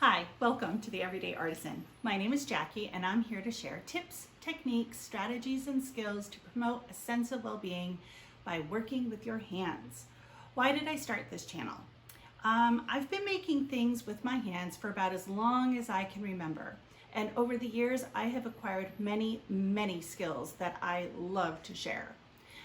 Hi, welcome to the Everyday Artisan. My name is Jackie and I'm here to share tips, techniques, strategies, and skills to promote a sense of well-being by working with your hands. Why did I start this channel? I've been making things with my hands for about as long as I can remember. And over the years, I have acquired many skills that I love to share.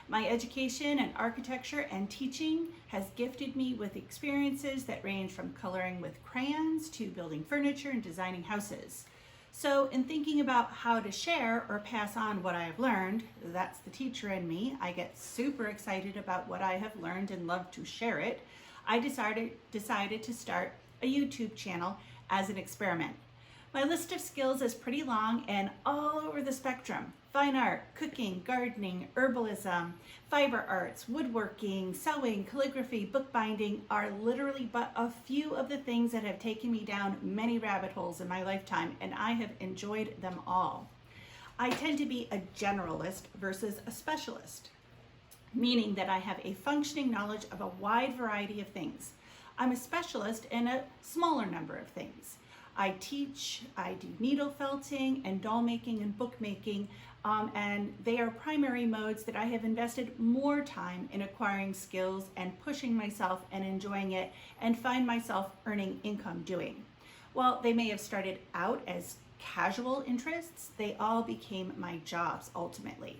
My education in architecture and teaching has gifted me with experiences that range from coloring with crayons to building furniture and designing houses. So in thinking about how to share or pass on what I have learned, that's the teacher in me, I get super excited about what I have learned and love to share it. I decided to start a YouTube channel as an experiment. My list of skills is pretty long and all over the spectrum. Fine art, cooking, gardening, herbalism, fiber arts, woodworking, sewing, calligraphy, bookbinding are literally but a few of the things that have taken me down many rabbit holes in my lifetime, and I have enjoyed them all. I tend to be a generalist versus a specialist, meaning that I have a functioning knowledge of a wide variety of things. I'm a specialist in a smaller number of things. I teach, I do needle felting and doll making and bookmaking, and they are primary modes that I have invested more time in acquiring skills and pushing myself and enjoying it and find myself earning income doing. While they may have started out as casual interests, they all became my jobs ultimately.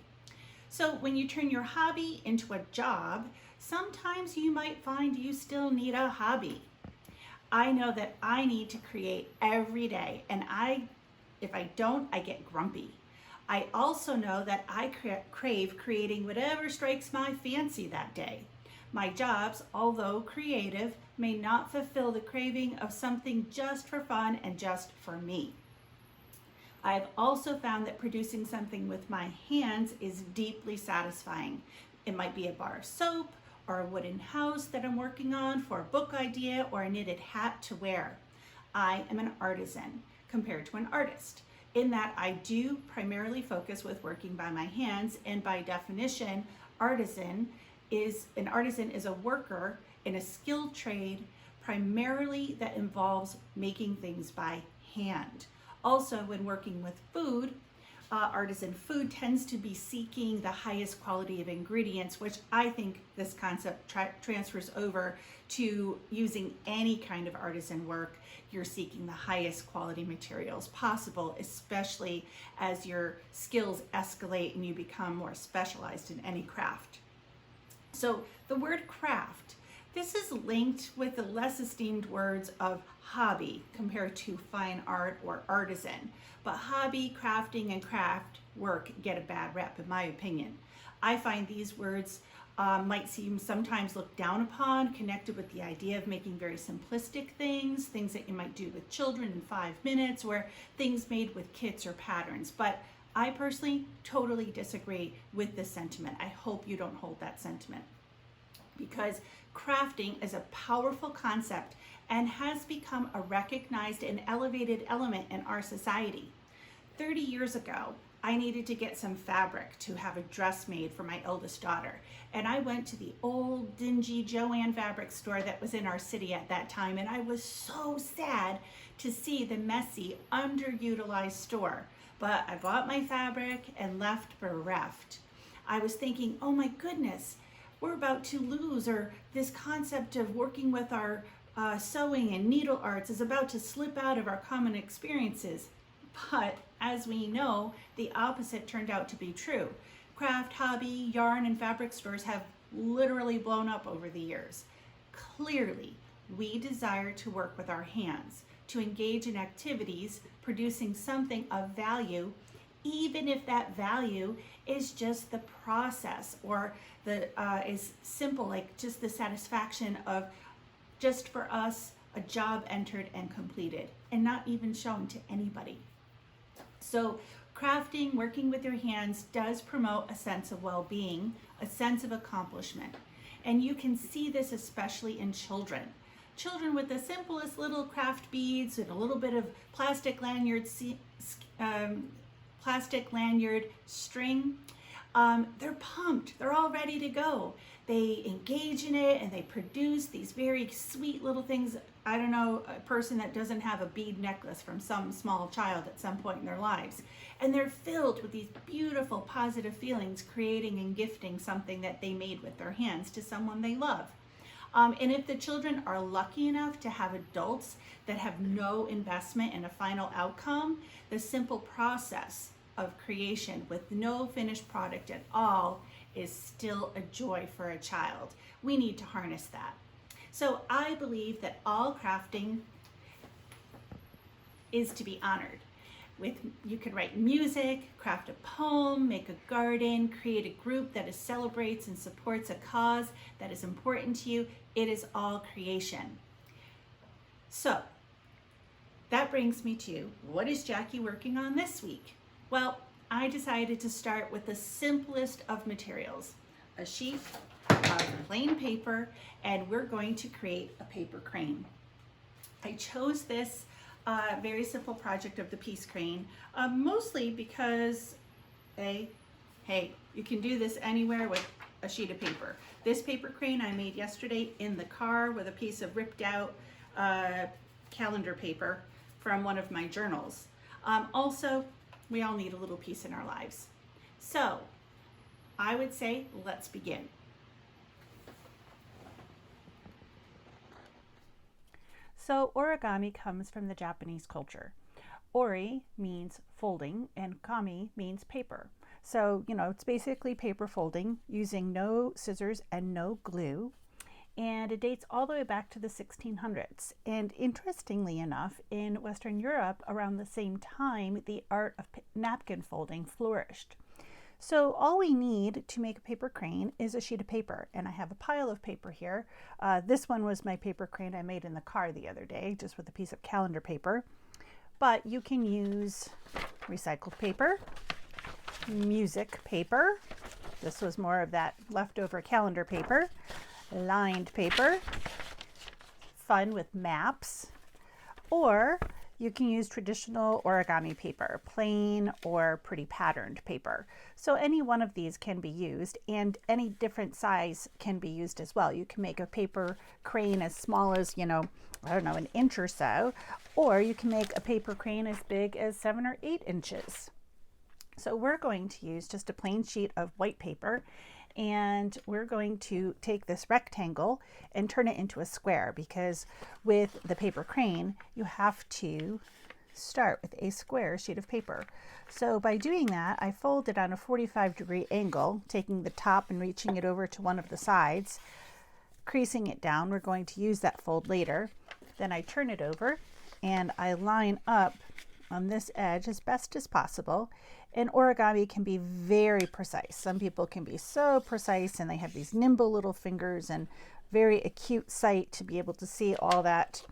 So when you turn your hobby into a job, sometimes you might find you still need a hobby. I know that I need to create every day, and if I don't, I get grumpy. I also know that I crave creating whatever strikes my fancy that day. My jobs, although creative, may not fulfill the craving of something just for fun and just for me. I've also found that producing something with my hands is deeply satisfying. It might be a bar of soap, or a wooden house that I'm working on for a book idea, or a knitted hat to wear. I am an artisan compared to an artist, in that I do primarily focus with working by my hands, and by definition, an artisan is a worker in a skilled trade, primarily that involves making things by hand. Also, when working with food, artisan food tends to be seeking the highest quality of ingredients, which I think this concept transfers over to using any kind of artisan work. You're seeking the highest quality materials possible, especially as your skills escalate and you become more specialized in any craft. So the word craft, this is linked with the less esteemed words of hobby compared to fine art or artisan. But hobby, crafting, and craft work get a bad rep, in my opinion. I find these words might seem sometimes looked down upon, connected with the idea of making very simplistic things that you might do with children in 5 minutes, or things made with kits or patterns. But I personally totally disagree with this sentiment. I hope you don't hold that sentiment, because crafting is a powerful concept and has become a recognized and elevated element in our society. 30 years ago, I needed to get some fabric to have a dress made for my eldest daughter. And I went to the old dingy Joann fabric store that was in our city at that time, and I was so sad to see the messy, underutilized store. But I bought my fabric and left bereft. I was thinking, oh my goodness, we're about to lose, or this concept of working with our sewing and needle arts is about to slip out of our common experiences. But as we know, the opposite turned out to be true. Craft, hobby, yarn, and fabric stores have literally blown up over the years. Clearly, we desire to work with our hands, to engage in activities producing something of value, even if that value is just the process, or is simple, like just the satisfaction of just for us, a job entered and completed, and not even shown to anybody. So crafting, working with your hands, does promote a sense of well-being, a sense of accomplishment. And you can see this especially in children. Children with the simplest little craft beads and a little bit of plastic lanyard string they're pumped. They're all ready to go. They engage in it and they produce these very sweet little things. I don't know a person that doesn't have a bead necklace from some small child at some point in their lives. And they're filled with these beautiful positive feelings, creating and gifting something that they made with their hands to someone they love. And if the children are lucky enough to have adults that have no investment in a final outcome, the simple process of creation with no finished product at all is still a joy for a child. We need to harness that. So I believe that all crafting is to be honored. You can write music, craft a poem, make a garden, create a group that celebrates and supports a cause that is important to you. It is all creation. So that brings me to, what is Jackie working on this week? Well, I decided to start with the simplest of materials, a sheet of plain paper, and we're going to create a paper crane. I chose this very simple project of the piece crane, mostly because, hey, you can do this anywhere with a sheet of paper. This paper crane I made yesterday in the car with a piece of ripped out calendar paper from one of my journals. Also, we all need a little piece in our lives. So I would say, let's begin. So origami comes from the Japanese culture. Ori means folding and kami means paper. So, it's basically paper folding using no scissors and no glue. And it dates all the way back to the 1600s. And interestingly enough, in Western Europe around the same time, the art of napkin folding flourished. So all we need to make a paper crane is a sheet of paper, and I have a pile of paper here. This one was my paper crane I made in the car the other day, just with a piece of calendar paper. But you can use recycled paper, music paper. This was more of that leftover calendar paper, lined paper, fun with maps, or you can use traditional origami paper, plain or pretty patterned paper. So any one of these can be used, and any different size can be used as well. You can make a paper crane as small as, an inch or so, or you can make a paper crane as big as 7 or 8 inches. So we're going to use just a plain sheet of white paper, and we're going to take this rectangle and turn it into a square, because with the paper crane you have to start with a square sheet of paper. So by doing that, I fold it on a 45-degree angle, taking the top and reaching it over to one of the sides, creasing it down. We're going to use that fold later. Then I turn it over and I line up on this edge as best as possible. And origami can be very precise. Some people can be so precise and they have these nimble little fingers and very acute sight to be able to see all that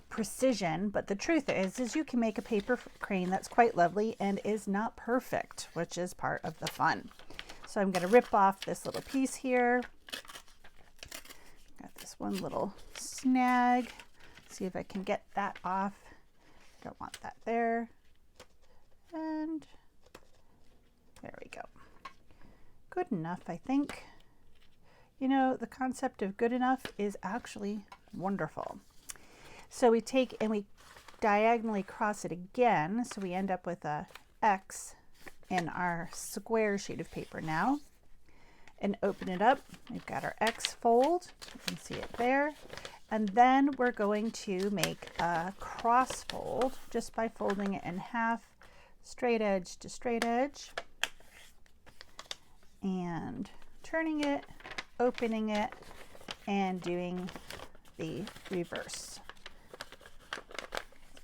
precision. But the truth is you can make a paper crane that's quite lovely and is not perfect, which is part of the fun. So I'm going to rip off this little piece here. Got this one little snag. See if I can get that off. Don't want that there. And there we go. Good enough, I think. The concept of good enough is actually wonderful. So we take and we diagonally cross it again, so we end up with a X in our square sheet of paper now. And open it up. We've got our X fold. You can see it there. And then we're going to make a cross fold just by folding it in half, straight edge to straight edge, and turning it, opening it, and doing the reverse.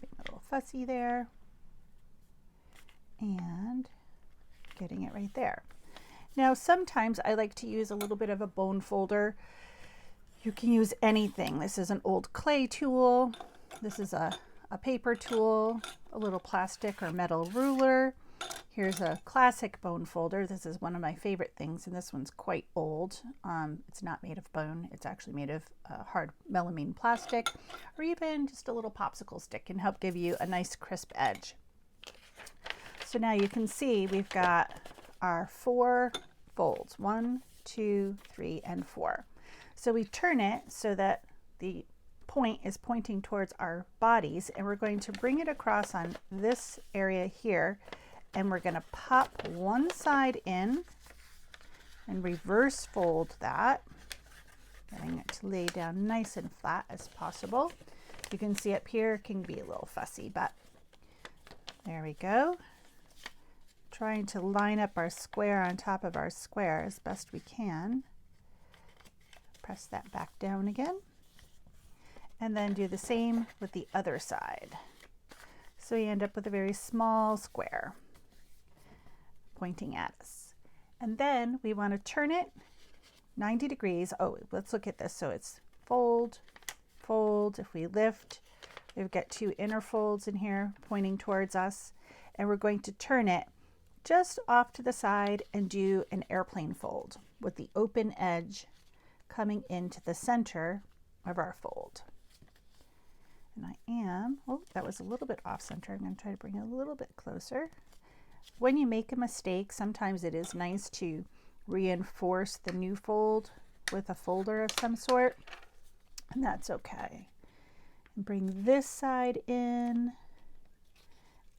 Being a little fussy there, and getting it right there. Now sometimes I like to use a little bit of a bone folder. You can use anything. This is an old clay tool. This is a paper tool, a little plastic or metal ruler. Here's a classic bone folder. This is one of my favorite things, and this one's quite old. It's not made of bone. It's actually made of hard melamine plastic, or even just a little popsicle stick can help give you a nice crisp edge. So now you can see we've got our 4 folds. 1, 2, 3, and 4. So we turn it so that the point is pointing towards our bodies, and we're going to bring it across on this area here, and we're going to pop one side in and reverse fold that, getting it to lay down nice and flat as possible. You can see up here it can be a little fussy, but there we go. Trying to line up our square on top of our square as best we can. Press that back down again. And then do the same with the other side. So you end up with a very small square pointing at us. And then we want to turn it 90 degrees. Oh, let's look at this. So it's fold, fold. If we lift, we've got two inner folds in here pointing towards us. And we're going to turn it just off to the side and do an airplane fold with the open edge coming into the center of our fold. And oh, that was a little bit off center. I'm going to try to bring it a little bit closer. When you make a mistake, sometimes it is nice to reinforce the new fold with a folder of some sort, and that's okay. And bring this side in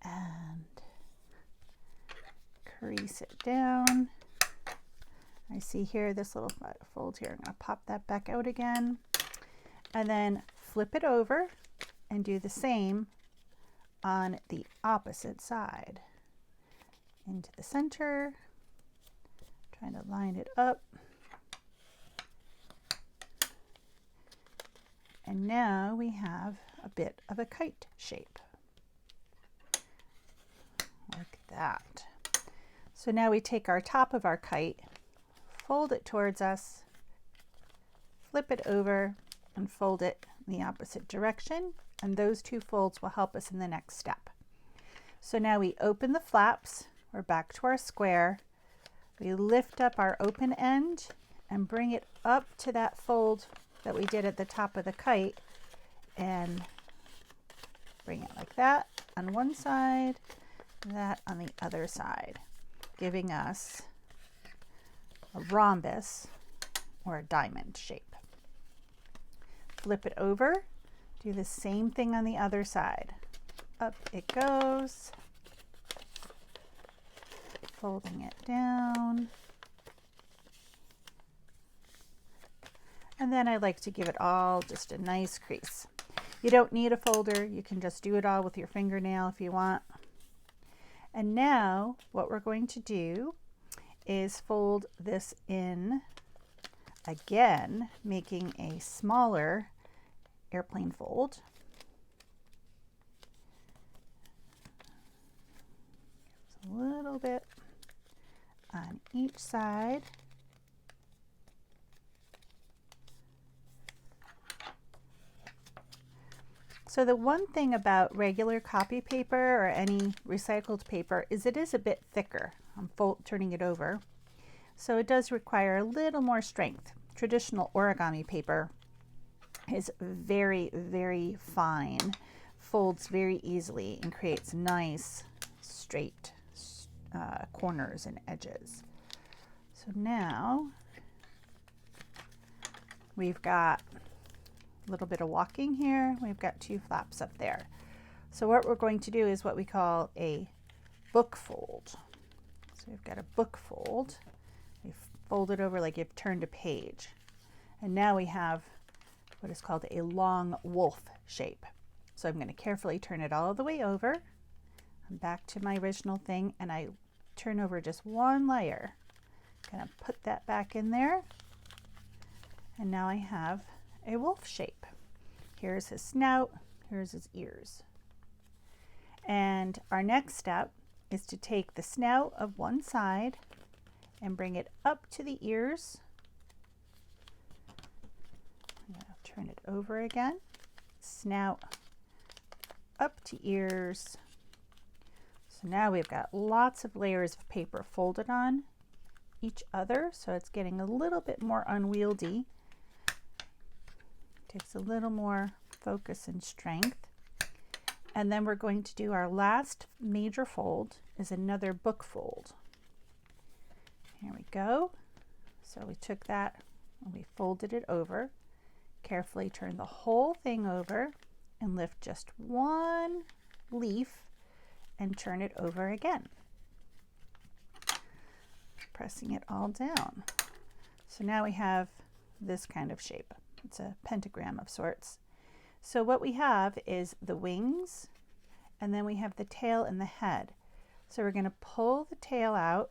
and crease it down. I see here this little fold here. I'm going to pop that back out again, and then flip it over and do the same on the opposite side. Into the center, trying to line it up. And now we have a bit of a kite shape. Like that. So now we take our top of our kite, fold it towards us, flip it over, and fold it in the opposite direction. And those two folds will help us in the next step. So now we open the flaps. We're back to our square. We lift up our open end and bring it up to that fold that we did at the top of the kite, and bring it like that on one side, that on the other side, giving us a rhombus or a diamond shape. Flip it over, do the same thing on the other side. Up it goes, folding it down. And then I like to give it all just a nice crease. You don't need a folder. You can just do it all with your fingernail if you want. And now what we're going to do is fold this in again, making a smaller airplane fold. A little bit on each side. So the one thing about regular copy paper or any recycled paper is it is a bit thicker. I'm turning it over. So it does require a little more strength. Traditional origami paper is very, very fine, folds very easily, and creates nice straight corners and edges. So now we've got a little bit of walking here. We've got two flaps up there. So what we're going to do is what we call a book fold. So we've got a book fold. We fold it over like you've turned a page. And now we have what is called a long wolf shape. So I'm going to carefully turn it all the way over. I'm back to my original thing, and I turn over just one layer. Kind of put that back in there. And now I have a wolf shape. Here's his snout, here's his ears. And our next step is to take the snout of one side and bring it up to the ears. I'm going to turn it over again. Snout up to ears. So now we've got lots of layers of paper folded on each other, so it's getting a little bit more unwieldy. Takes a little more focus and strength. And then we're going to do our last major fold is another book fold. Here we go. So we took that and we folded it over. Carefully turn the whole thing over and lift just one leaf and turn it over again. Pressing it all down. So now we have this kind of shape. It's a pentagram of sorts. So what we have is the wings, and then we have the tail and the head. So we're going to pull the tail out,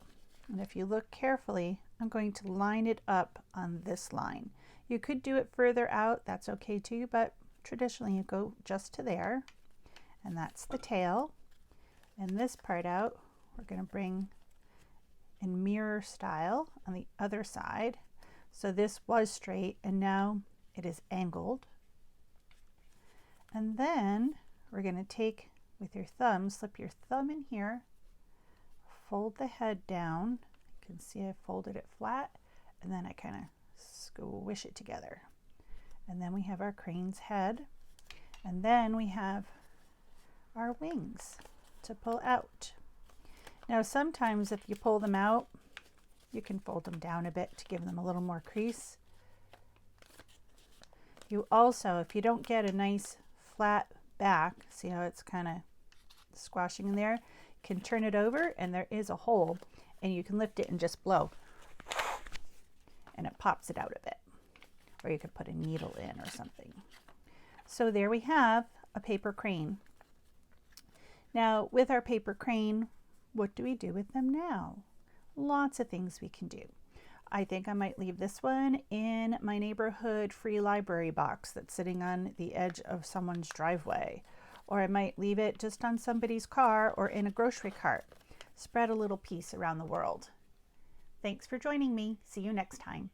and if you look carefully, I'm going to line it up on this line. You could do it further out, that's okay too, but traditionally you go just to there, and that's the tail. And this part out, we're going to bring in mirror style on the other side. So this was straight and now it is angled. And then we're going to take with your thumb, slip your thumb in here, fold the head down. You can see I folded it flat, and then I kind of squish it together. And then we have our crane's head, and then we have our wings to pull out. Now sometimes if you pull them out, you can fold them down a bit to give them a little more crease. You also, if you don't get a nice flat back, see how it's kind of squashing in there, you can turn it over and there is a hole, and you can lift it and just blow and it pops it out a bit. Or you could put a needle in or something. So there we have a paper crane. Now with our paper crane, what do we do with them now? Lots of things we can do. I think I might leave this one in my neighborhood free library box that's sitting on the edge of someone's driveway. Or I might leave it just on somebody's car or in a grocery cart. Spread a little peace around the world. Thanks for joining me. See you next time.